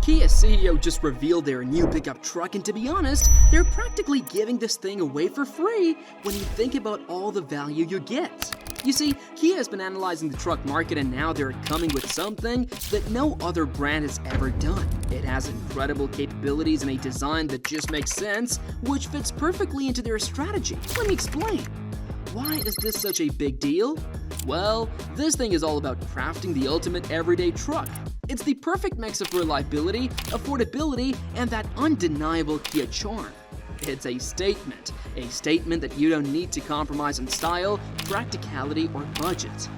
Kia CEO just revealed their new pickup truck, and to be honest, they're practically giving this thing away for free when you think about all the value you get. You see, Kia has been analyzing the truck market, and now they're coming with something that no other brand has ever done. It has incredible capabilities and a design that just makes sense, which fits perfectly into their strategy. Let me explain. Why is this such a big deal? Well, this thing is all about crafting the ultimate everyday truck. It's the perfect mix of reliability, affordability, and that undeniable Kia charm. It's a statement that you don't need to compromise on style, practicality, or budget.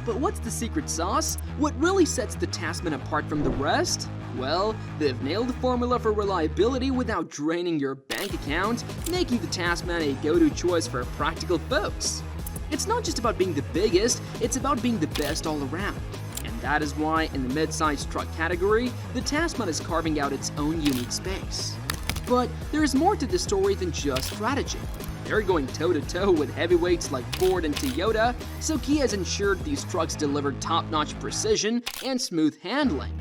But what's the secret sauce? What really sets the Tasman apart from the rest? Well, they've nailed the formula for reliability without draining your bank account, making the Tasman a go-to choice for practical folks. It's not just about being the biggest, it's about being the best all around. And that is why, in the mid-sized truck category, the Tasman is carving out its own unique space. But there's more to the story than just strategy. They're going toe-to-toe with heavyweights like Ford and Toyota, so Kia has ensured these trucks deliver top-notch precision and smooth handling.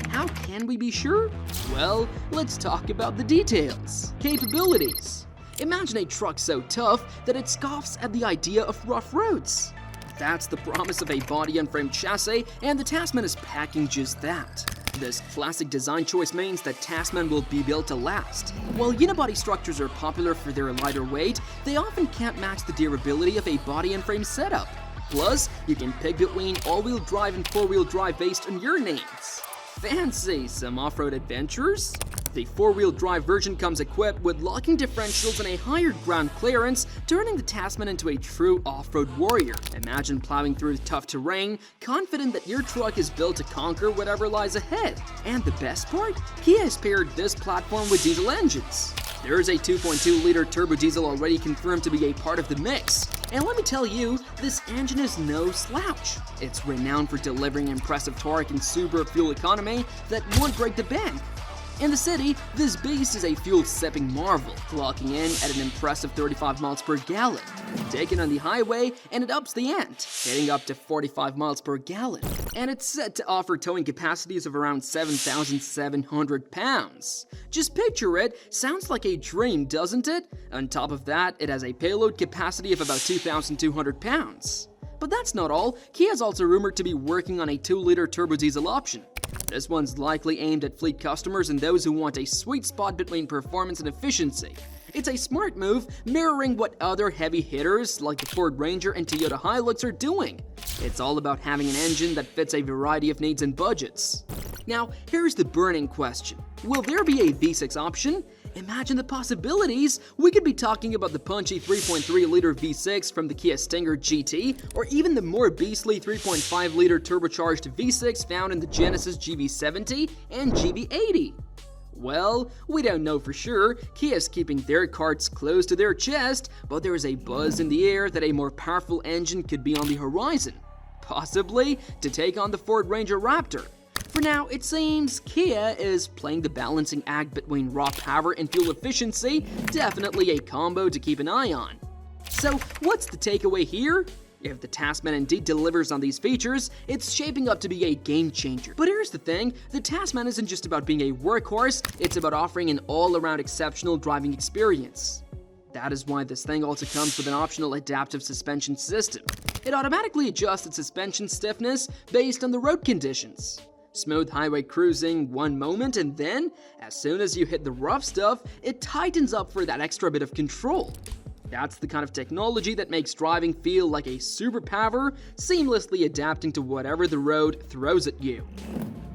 How can we be sure? Well, let's talk about the details. Capabilities. Imagine a truck so tough that it scoffs at the idea of rough roads. That's the promise of a body-on-frame chassis, and the Tasman is packing just that. This classic design choice means that Tasman will be built to last. While unibody structures are popular for their lighter weight, they often can't match the durability of a body-on-frame setup. Plus, you can pick between all-wheel drive and four-wheel drive based on your needs. Fancy some off-road adventures? The four-wheel drive version comes equipped with locking differentials and a higher ground clearance, turning the Tasman into a true off-road warrior. Imagine plowing through tough terrain, confident that your truck is built to conquer whatever lies ahead. And the best part? Kia has paired this platform with diesel engines. There is a 2.2-liter turbo diesel already confirmed to be a part of the mix. And let me tell you, this engine is no slouch. It's renowned for delivering impressive torque and super fuel economy that won't break the bank. In the city, this beast is a fuel-sipping marvel, clocking in at an impressive 35 miles per gallon. Take it on the highway, and it ups the ante, hitting up to 45 miles per gallon. And it's set to offer towing capacities of around 7,700 pounds. Just picture it, sounds like a dream, doesn't it? On top of that, it has a payload capacity of about 2,200 pounds. But that's not all. Kia is also rumored to be working on a 2-liter turbo diesel option. This one's likely aimed at fleet customers and those who want a sweet spot between performance and efficiency. It's a smart move, mirroring what other heavy hitters like the Ford Ranger and Toyota Hilux are doing. It's all about having an engine that fits a variety of needs and budgets. Now, here's the burning question. Will there be a V6 option? Imagine the possibilities! We could be talking about the punchy 3.3-liter V6 from the Kia Stinger GT, or even the more beastly 3.5-liter turbocharged V6 found in the Genesis GV70 and GV80. Well, we don't know for sure. Kia's keeping their cards close to their chest, but there is a buzz in the air that a more powerful engine could be on the horizon. Possibly to take on the Ford Ranger Raptor. For now, it seems Kia is playing the balancing act between raw power and fuel efficiency, definitely a combo to keep an eye on. So, what's the takeaway here? If the Tasman indeed delivers on these features, it's shaping up to be a game changer. But here's the thing, the Tasman isn't just about being a workhorse, it's about offering an all-around exceptional driving experience. That is why this thing also comes with an optional adaptive suspension system. It automatically adjusts its suspension stiffness based on the road conditions. Smooth highway cruising one moment, and then, as soon as you hit the rough stuff, it tightens up for that extra bit of control. That's the kind of technology that makes driving feel like a superpower, seamlessly adapting to whatever the road throws at you.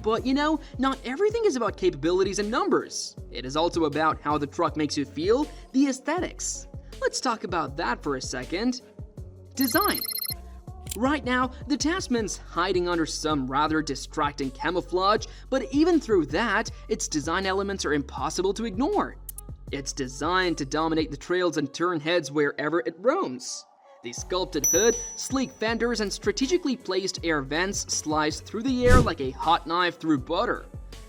But you know, not everything is about capabilities and numbers. It is also about how the truck makes you feel, the aesthetics. Let's talk about that for a second. Design. Right now, the Tasman's hiding under some rather distracting camouflage, but even through that, its design elements are impossible to ignore. It's designed to dominate the trails and turn heads wherever it roams. The sculpted hood, sleek fenders, and strategically placed air vents slice through the air like a hot knife through butter.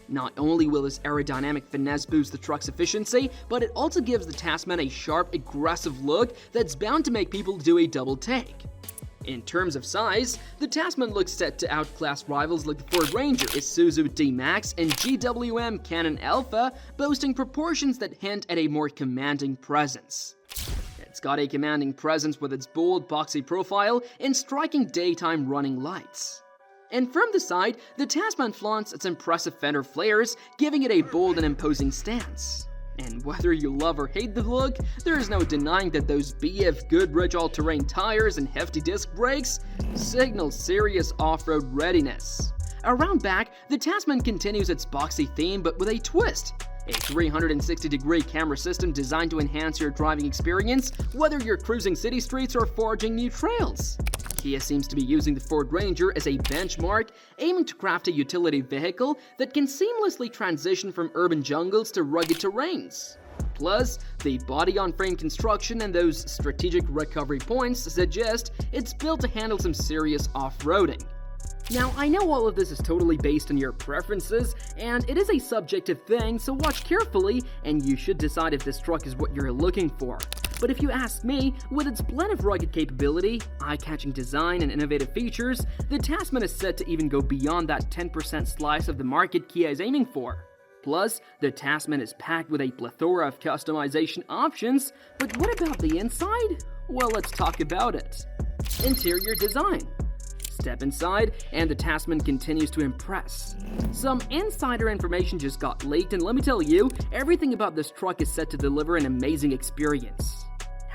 Not only will this aerodynamic finesse boost the truck's efficiency, but it also gives the Tasman a sharp, aggressive look that's bound to make people do a double take. In terms of size, the Tasman looks set to outclass rivals like the Ford Ranger, Isuzu D-Max, and GWM Canon Alpha, boasting proportions that hint at a more commanding presence. It's got a commanding presence with its bold, boxy profile and striking daytime running lights. And from the side, the Tasman flaunts its impressive fender flares, giving it a bold and imposing stance. And whether you love or hate the look, there is no denying that those BF Goodrich all-terrain tires and hefty disc brakes signal serious off-road readiness. Around back, the Tasman continues its boxy theme but with a twist. A 360-degree camera system designed to enhance your driving experience, whether you're cruising city streets or forging new trails. Kia seems to be using the Ford Ranger as a benchmark, aiming to craft a utility vehicle that can seamlessly transition from urban jungles to rugged terrains. Plus, the body-on-frame construction and those strategic recovery points suggest it's built to handle some serious off-roading. Now, I know all of this is totally based on your preferences, and it is a subjective thing, so watch carefully, and you should decide if this truck is what you're looking for. But if you ask me, with its blend of rugged capability, eye-catching design, and innovative features, the Tasman is set to even go beyond that 10% slice of the market Kia is aiming for. Plus, the Tasman is packed with a plethora of customization options, but what about the inside? Well, let's talk about it. Interior design. Step inside, and the Tasman continues to impress. Some insider information just got leaked, and let me tell you, everything about this truck is set to deliver an amazing experience.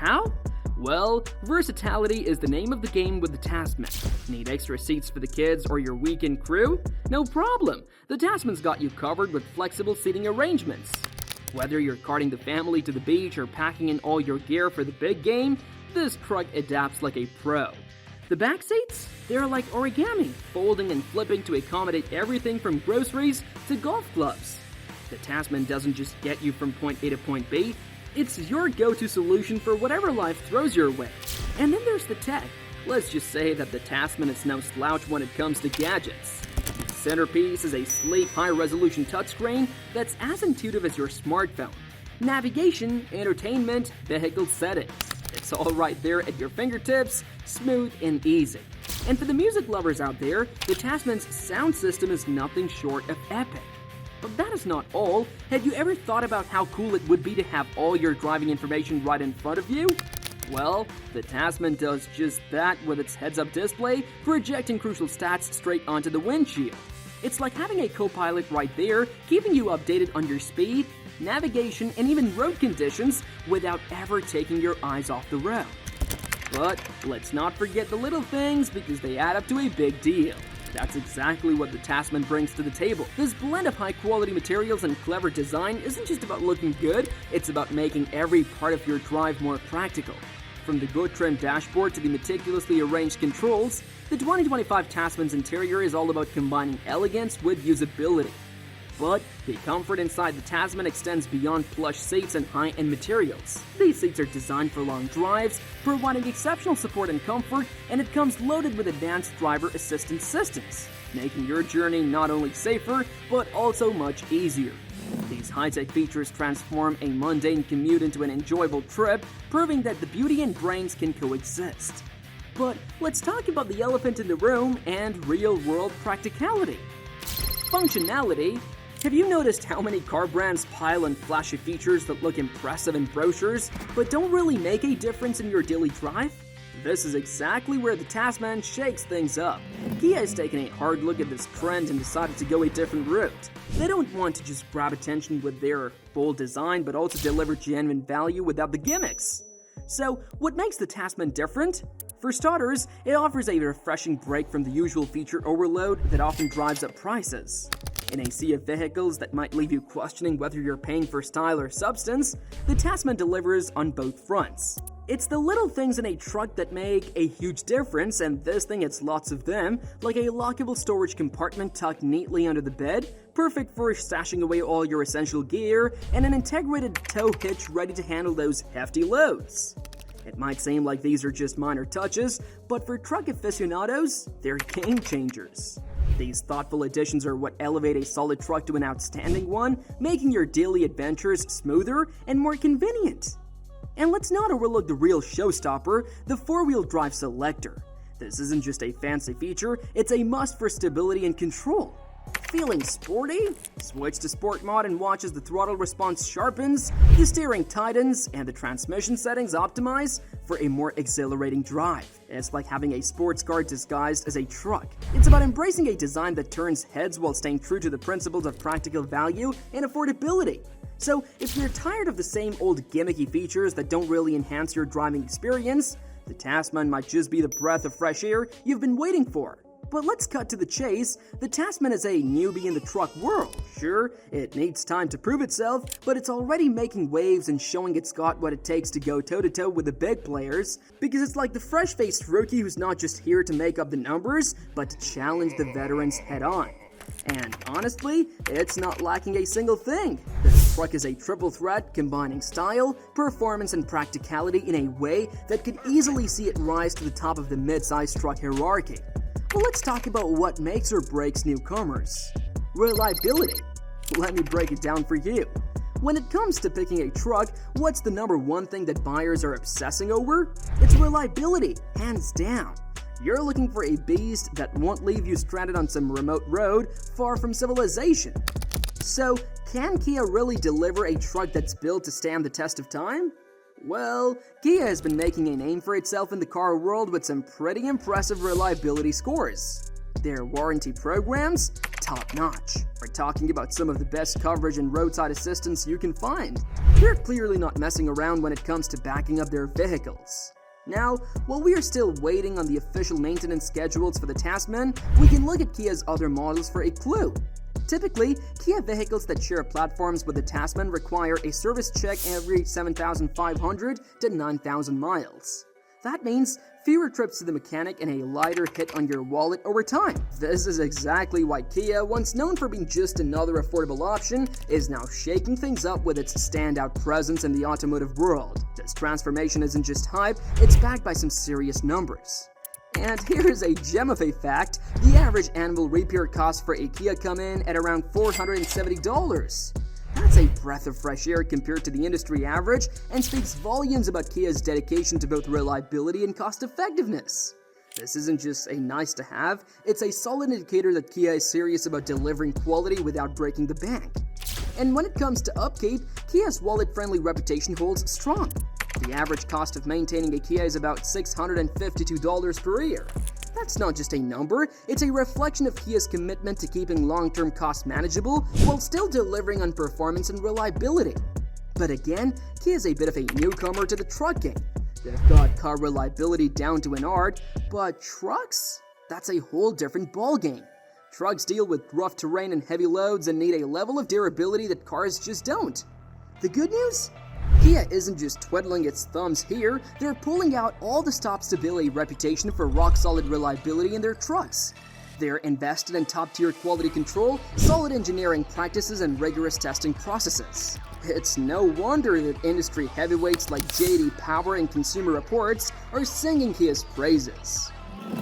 How? Well, versatility is the name of the game with the Tasman. Need extra seats for the kids or your weekend crew? No problem! The Tasman's got you covered with flexible seating arrangements. Whether you're carting the family to the beach or packing in all your gear for the big game, this truck adapts like a pro. The back seats? They're like origami, folding and flipping to accommodate everything from groceries to golf clubs. The Tasman doesn't just get you from point A to point B, it's your go-to solution for whatever life throws your way. And then there's the tech. Let's just say that the Tasman is no slouch when it comes to gadgets. The centerpiece is a sleek, high-resolution touchscreen that's as intuitive as your smartphone. Navigation, entertainment, vehicle settings. It's all right there at your fingertips, smooth and easy. And for the music lovers out there, the Tasman's sound system is nothing short of epic. But that is not all. Have you ever thought about how cool it would be to have all your driving information right in front of you? Well, the Tasman does just that with its heads-up display, projecting crucial stats straight onto the windshield. It's like having a co-pilot right there, keeping you updated on your speed, navigation, and even road conditions without ever taking your eyes off the road. But let's not forget the little things because they add up to a big deal. That's exactly what the Tasman brings to the table. This blend of high-quality materials and clever design isn't just about looking good, it's about making every part of your drive more practical. From the good-trimmed dashboard to the meticulously arranged controls, the 2025 Tasman's interior is all about combining elegance with usability. But the comfort inside the Tasman extends beyond plush seats and high-end materials. These seats are designed for long drives, providing exceptional support and comfort, and it comes loaded with advanced driver assistance systems, making your journey not only safer, but also much easier. These high-tech features transform a mundane commute into an enjoyable trip, proving that the beauty and brains can coexist. But let's talk about the elephant in the room and real-world practicality. Functionality. Have you noticed how many car brands pile on flashy features that look impressive in brochures, but don't really make a difference in your daily drive? This is exactly where the Tasman shakes things up. Kia has taken a hard look at this trend and decided to go a different route. They don't want to just grab attention with their bold design, but also deliver genuine value without the gimmicks. So, what makes the Tasman different? For starters, it offers a refreshing break from the usual feature overload that often drives up prices. In a sea of vehicles that might leave you questioning whether you're paying for style or substance, the Tasman delivers on both fronts. It's the little things in a truck that make a huge difference, and this thing has lots of them, like a lockable storage compartment tucked neatly under the bed, perfect for stashing away all your essential gear, and an integrated tow hitch ready to handle those hefty loads. It might seem like these are just minor touches, but for truck aficionados, they're game changers. These thoughtful additions are what elevate a solid truck to an outstanding one, making your daily adventures smoother and more convenient. And let's not overlook the real showstopper, the four-wheel drive selector. This isn't just a fancy feature, it's a must for stability and control. Feeling sporty? Switch to Sport Mode and watch as the throttle response sharpens, the steering tightens, and the transmission settings optimize for a more exhilarating drive. It's like having a sports car disguised as a truck. It's about embracing a design that turns heads while staying true to the principles of practical value and affordability. So, if you're tired of the same old gimmicky features that don't really enhance your driving experience, the Tasman might just be the breath of fresh air you've been waiting for. But let's cut to the chase. The Tasman is a newbie in the truck world. Sure, it needs time to prove itself, but it's already making waves and showing it's got what it takes to go toe-to-toe with the big players, because it's like the fresh-faced rookie who's not just here to make up the numbers, but to challenge the veterans head-on. And honestly, it's not lacking a single thing. This truck is a triple threat, combining style, performance, and practicality in a way that could easily see it rise to the top of the mid-size truck hierarchy. Well, let's talk about what makes or breaks newcomers. Reliability. Let me break it down for you. When it comes to picking a truck, what's the number one thing that buyers are obsessing over? It's reliability, hands down. You're looking for a beast that won't leave you stranded on some remote road far from civilization. So, can Kia really deliver a truck that's built to stand the test of time? Well, Kia has been making a name for itself in the car world with some pretty impressive reliability scores. Their warranty programs? Top-notch. We're talking about some of the best coverage and roadside assistance you can find. They're clearly not messing around when it comes to backing up their vehicles. Now, while we are still waiting on the official maintenance schedules for the Tasman, we can look at Kia's other models for a clue. Typically, Kia vehicles that share platforms with the Tasman require a service check every 7,500 to 9,000 miles. That means fewer trips to the mechanic and a lighter hit on your wallet over time. This is exactly why Kia, once known for being just another affordable option, is now shaking things up with its standout presence in the automotive world. This transformation isn't just hype, it's backed by some serious numbers. And here's a gem of a fact: the average annual repair cost for a Kia come in at around $470. That's a breath of fresh air compared to the industry average and speaks volumes about Kia's dedication to both reliability and cost effectiveness. This isn't just a nice to have, it's a solid indicator that Kia is serious about delivering quality without breaking the bank. And when it comes to upkeep, Kia's wallet-friendly reputation holds strong. The average cost of maintaining a Kia is about $652 per year. That's not just a number, it's a reflection of Kia's commitment to keeping long-term costs manageable while still delivering on performance and reliability. But again, Kia is a bit of a newcomer to the truck game. They've got car reliability down to an art, but trucks? That's a whole different ballgame. Trucks deal with rough terrain and heavy loads and need a level of durability that cars just don't. The good news? Kia isn't just twiddling its thumbs here, they're pulling out all the stop stability reputation for rock-solid reliability in their trucks. They're invested in top-tier quality control, solid engineering practices, and rigorous testing processes. It's no wonder that industry heavyweights like JD Power and Consumer Reports are singing Kia's praises.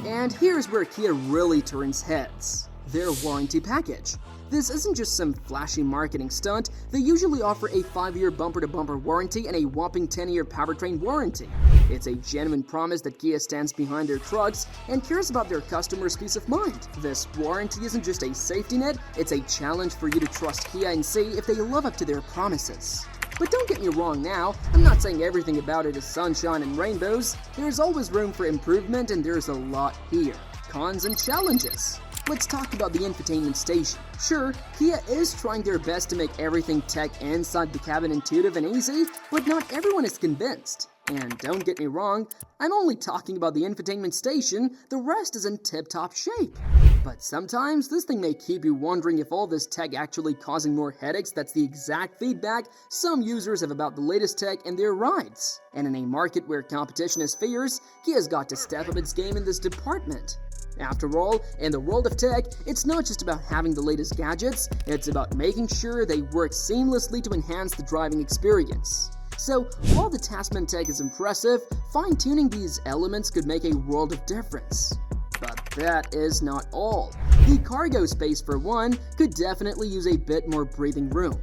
And here's where Kia really turns heads: their warranty package. This isn't just some flashy marketing stunt. They usually offer a 5-year bumper-to-bumper warranty and a whopping 10-year powertrain warranty. It's a genuine promise that Kia stands behind their trucks and cares about their customers' peace of mind. This warranty isn't just a safety net, it's a challenge for you to trust Kia and see if they live up to their promises. But don't get me wrong now, I'm not saying everything about it is sunshine and rainbows. There's always room for improvement, and there's a lot here. Cons and challenges. Let's talk about the infotainment station. Sure, Kia is trying their best to make everything tech inside the cabin intuitive and easy, but not everyone is convinced. And don't get me wrong, I'm only talking about the infotainment station, the rest is in tip-top shape. But sometimes this thing may keep you wondering if all this tech actually causing more headaches. That's the exact feedback some users have about the latest tech in their rides. And in a market where competition is fierce, Kia's got to step up its game in this department. After all, in the world of tech, it's not just about having the latest gadgets, it's about making sure they work seamlessly to enhance the driving experience. So, while the Tasman tech is impressive, fine-tuning these elements could make a world of difference. But that is not all. The cargo space, for one, could definitely use a bit more breathing room.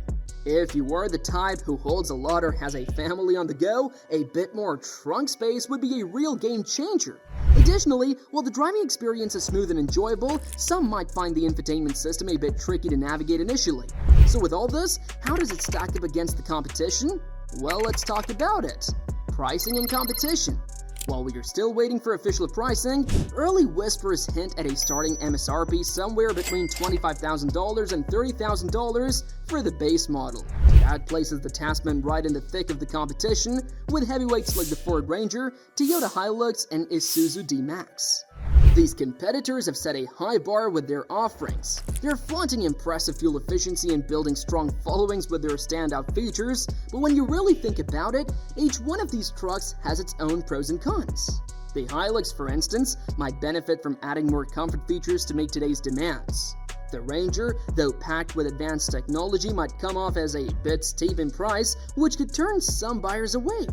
If you are the type who holds a lot or has a family on the go, a bit more trunk space would be a real game changer. Additionally, while the driving experience is smooth and enjoyable, some might find the infotainment system a bit tricky to navigate initially. So with all this, how does it stack up against the competition? Well, let's talk about it. Pricing and competition. While we are still waiting for official pricing, early whispers hint at a starting MSRP somewhere between $25,000 and $30,000 for the base model. That places the Tasman right in the thick of the competition, with heavyweights like the Ford Ranger, Toyota Hilux, and Isuzu D-Max. These competitors have set a high bar with their offerings. They're flaunting impressive fuel efficiency and building strong followings with their standout features, but when you really think about it, each one of these trucks has its own pros and cons. The Hilux, for instance, might benefit from adding more comfort features to meet today's demands. The Ranger, though packed with advanced technology, might come off as a bit steep in price, which could turn some buyers away.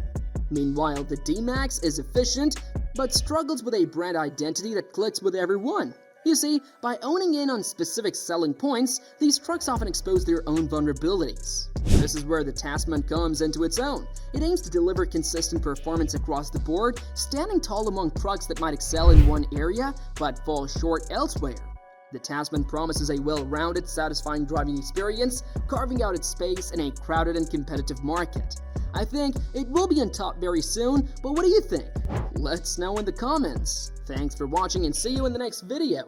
Meanwhile, the D-Max is efficient, but struggles with a brand identity that clicks with everyone. You see, by owning in on specific selling points, these trucks often expose their own vulnerabilities. This is where the Tasman comes into its own. It aims to deliver consistent performance across the board, standing tall among trucks that might excel in one area, but fall short elsewhere. The Tasman promises a well-rounded, satisfying driving experience, carving out its space in a crowded and competitive market. I think it will be on top very soon, but what do you think? Let's know in the comments. Thanks for watching and see you in the next video.